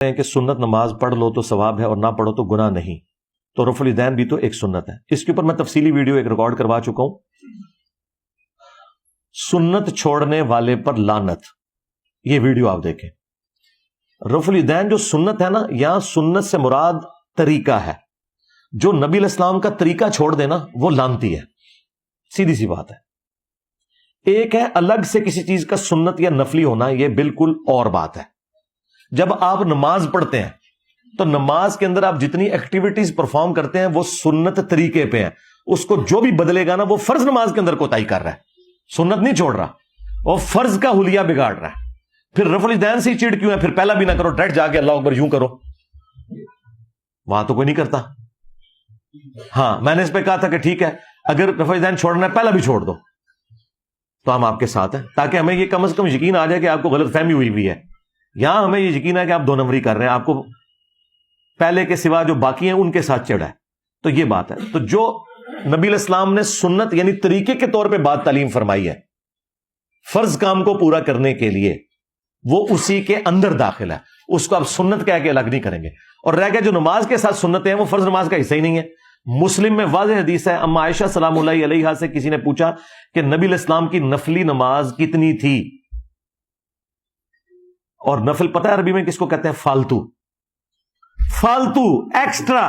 کہ سنت نماز پڑھ لو تو ثواب ہے اور نہ پڑھو تو گناہ نہیں، تو رفع الیدین بھی تو ایک سنت ہے. اس کے اوپر میں تفصیلی ویڈیو ایک ریکارڈ کروا چکا ہوں. سنت چھوڑنے والے پر لعنت، یہ ویڈیو آپ دیکھیں. رفع الیدین جو سنت ہے نا، یہاں سنت سے مراد طریقہ ہے. جو نبی علیہ السلام کا طریقہ چھوڑ دینا وہ لعنتی ہے، سیدھی سی بات ہے. ایک ہے الگ سے کسی چیز کا سنت یا نفلی ہونا، یہ بالکل اور بات ہے. جب آپ نماز پڑھتے ہیں تو نماز کے اندر آپ جتنی ایکٹیویٹیز پرفارم کرتے ہیں وہ سنت طریقے پہ ہیں. اس کو جو بھی بدلے گا نا وہ فرض نماز کے اندر کوتاہی کر رہا ہے، سنت نہیں چھوڑ رہا، اور فرض کا حلیہ بگاڑ رہا ہے. پھر رفع الیدین سے ہی چڑ کیوں ہے؟ پھر پہلا بھی نہ کرو، ڈائریکٹ جا کے اللہ اکبر یوں کرو، وہاں تو کوئی نہیں کرتا. ہاں میں نے اس پہ کہا تھا کہ ٹھیک ہے اگر رفع الیدین چھوڑنا ہے پہلا بھی چھوڑ دو تو ہم آپ کے ساتھ ہیں، تاکہ ہمیں یہ کم از کم یقین آ جائے کہ آپ کو غلط فہمی ہوئی ہے. یہاں ہمیں یہ یقین ہے کہ آپ دو نمبری کر رہے ہیں، آپ کو پہلے کے سوا جو باقی ہیں ان کے ساتھ چڑھا ہے. تو یہ بات ہے. تو جو نبی علیہ السلام نے سنت یعنی طریقے کے طور پہ بات تعلیم فرمائی ہے فرض کام کو پورا کرنے کے لیے، وہ اسی کے اندر داخل ہے، اس کو آپ سنت کہہ کے الگ نہیں کریں گے. اور رہ گیا جو نماز کے ساتھ سنتیں ہیں وہ فرض نماز کا حصہ ہی نہیں ہے. مسلم میں واضح حدیث ہے، اما عائشہ سلام اللہ علیہا سے کسی نے پوچھا کہ نبی علیہ السلام کی نفلی نماز کتنی تھی؟ اور نفل پتہ ہے عربی میں کس کو کہتے ہیں؟ فالتو، فالتو، ایکسٹرا.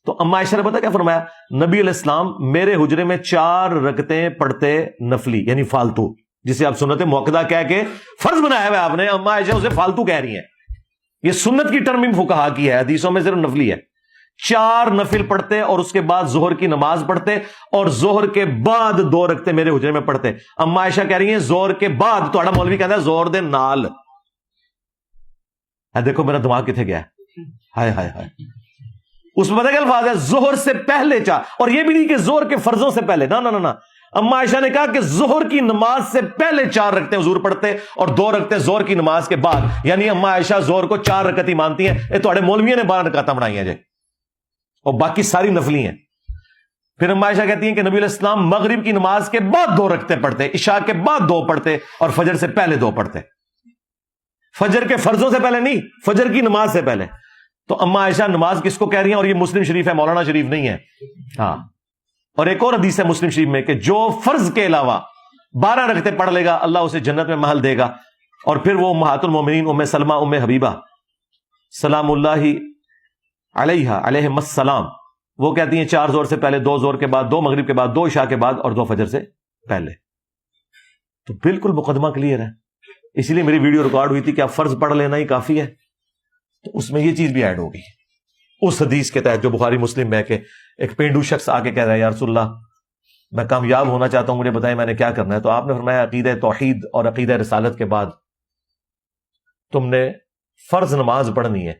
تو اما عائشہ نے پتہ کیا فرمایا؟ نبی علیہ السلام میرے حجرے میں 4 رکعتیں پڑھتے نفلی یعنی فالتو، جسے آپ سنت موقدہ کہہ کے فرض بنایا ہوا آپ نے، اما عائشہ اسے فالتو کہہ رہی ہیں. یہ سنت کی ٹرم فقہا کی ہے، حدیثوں میں صرف نفلی ہے. 4 نفل پڑھتے اور اس کے بعد ظہر کی نماز پڑھتے اور ظہر کے بعد 2 رکعتیں میرے حجرے میں پڑھتے. اما عائشہ کہہ رہی ہیں ظہر کے بعد، تو مولوی کہتا ہے ظہر دے نال. دیکھو میرا دماغ کتنے گیا ہے، ہائے ہائے ہائے. اس میں پتہ کیا الفاظ ہے؟ ظہر سے پہلے 4. اور یہ بھی نہیں کہ ظہر کے فرضوں سے پہلے، نہ. اما عائشہ نے کہا کہ ظہر کی نماز سے پہلے 4 رکعتیں حضور پڑھتے اور 2 رکعتیں ظہر کی نماز کے بعد. یعنی اما عائشہ ظہر کو 4 رکعت ہی مانتی ہیں. یہ تھوڑے مولویوں نے 12 رکعتیں بنائی ہیں جی، اور باقی ساری نفلی ہیں. پھر اما عائشہ کہتی ہیں کہ نبی علیہ السلام مغرب کی نماز کے بعد 2 رکعتیں پڑھتے، عشاء کے بعد 2 پڑھتے اور فجر سے پہلے 2 پڑھتے. فجر کے فرضوں سے پہلے نہیں، فجر کی نماز سے پہلے. تو اما عائشہ نماز کس کو کہہ رہی ہیں؟ اور یہ مسلم شریف ہے، مولانا شریف نہیں ہے. ہاں. اور ایک اور حدیث ہے مسلم شریف میں کہ جو فرض کے علاوہ 12 رکعتیں پڑھ لے گا اللہ اسے جنت میں محل دے گا. اور پھر وہ امہات المومنین ام سلمہ ام حبیبہ سلام اللہ علیہا علیہم السلام، وہ کہتی ہیں 4 زور سے پہلے، 2 زور کے بعد، 2 مغرب کے بعد، 2 عشاء کے بعد اور 2 فجر سے پہلے. تو بالکل مقدمہ کلیئر ہے. اسی لیے میری ویڈیو ریکارڈ ہوئی تھی کہ آپ فرض پڑھ لینا ہی کافی ہے، تو اس میں یہ چیز بھی ایڈ ہوگی اس حدیث کے تحت جو بخاری مسلم میں کہ ایک پینڈو شخص آ کے کہہ رہا ہے یا رسول اللہ میں کامیاب ہونا چاہتا ہوں، مجھے بتائیں میں نے کیا کرنا ہے. تو آپ نے فرمایا عقیدہ توحید اور عقیدہ رسالت کے بعد تم نے فرض نماز پڑھنی ہے،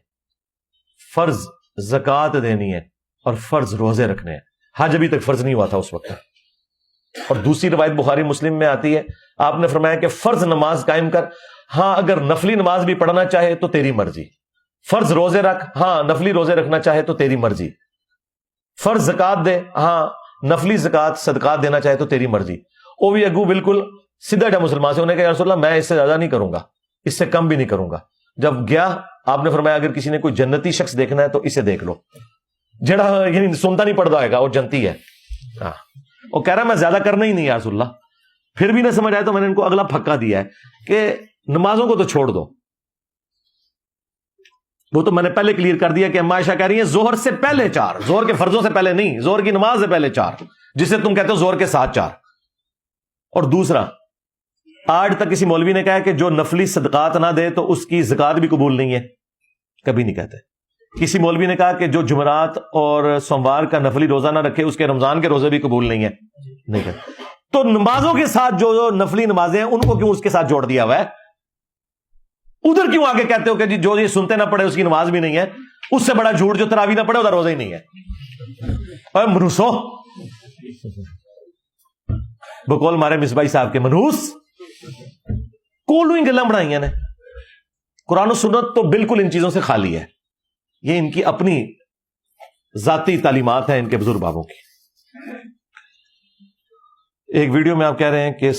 فرض زکوٰۃ دینی ہے اور فرض روزے رکھنے ہیں. حج ابھی تک فرض نہیں ہوا تھا اس وقت. اور دوسری روایت بخاری مسلم میں آتی ہے، آپ نے فرمایا کہ فرض نماز قائم کر، ہاں اگر نفلی نماز بھی پڑھنا چاہے تو تیری مرضی. فرض روزے رکھ، ہاں نفلی روزے رکھنا چاہے تو تیری مرضی. فرض زکوٰۃ دے، ہاں نفلی زکوٰۃ صدقات دینا چاہے تو تیری مرضی. وہ بھی اگو بالکل سیدھا ڈا مسلمان سے، انہیں کہا یا رسول اللہ میں اس سے زیادہ نہیں کروں گا، اس سے کم بھی نہیں کروں گا. جب گیا آپ نے فرمایا اگر کسی نے کوئی جنتی شخص دیکھنا ہے تو اسے دیکھ لو، جڑا یعنی سنتا نہیں پڑتا ہے گا اور جنتی ہے. ہاں وہ کہہ رہا میں زیادہ کرنا ہی نہیں یا رسول اللہ. پھر بھی نہ سمجھ آئے تو میں نے ان کو اگلا پھکا دیا ہے کہ نمازوں کو تو چھوڑ دو. وہ تو میں نے پہلے کلیئر کر دیا کہ اما عائشہ کہہ رہی ہیں ظہر سے پہلے 4، ظہر کے فرضوں سے پہلے نہیں، ظہر کی نماز سے پہلے 4، جسے تم کہتے ہو ظہر کے ساتھ 4. اور دوسرا، آج تک کسی مولوی نے کہا کہ جو نفلی صدقات نہ دے تو اس کی زکوٰۃ بھی قبول نہیں ہے، کبھی نہیں کہتے. کسی مولوی نے کہا کہ جو جمعرات اور سوموار کا نفلی روزہ نہ رکھے اس کے رمضان کے روزے بھی قبول نہیں ہے، نہیں کہتے. تو نمازوں کے ساتھ جو نفلی نمازیں ہیں ان کو کیوں اس کے ساتھ جوڑ دیا ہوا ہے؟ ادھر کیوں آگے کہتے ہو کہ جی جو یہ سنتے نہ پڑے اس کی نماز بھی نہیں ہے؟ اس سے بڑا جھوٹ جو تراویح نہ پڑے ادھر روزہ ہی نہیں ہے. اے منوسو، بقول مارے مصباحی صاحب کے منوس کولو ہی گلاں بنائی نے. قرآن و سنت تو بالکل ان چیزوں سے خالی ہے. یہ ان کی اپنی ذاتی تعلیمات ہیں ان کے بزرگ بابوں کی. ایک ویڈیو میں آپ کہہ رہے ہیں کہ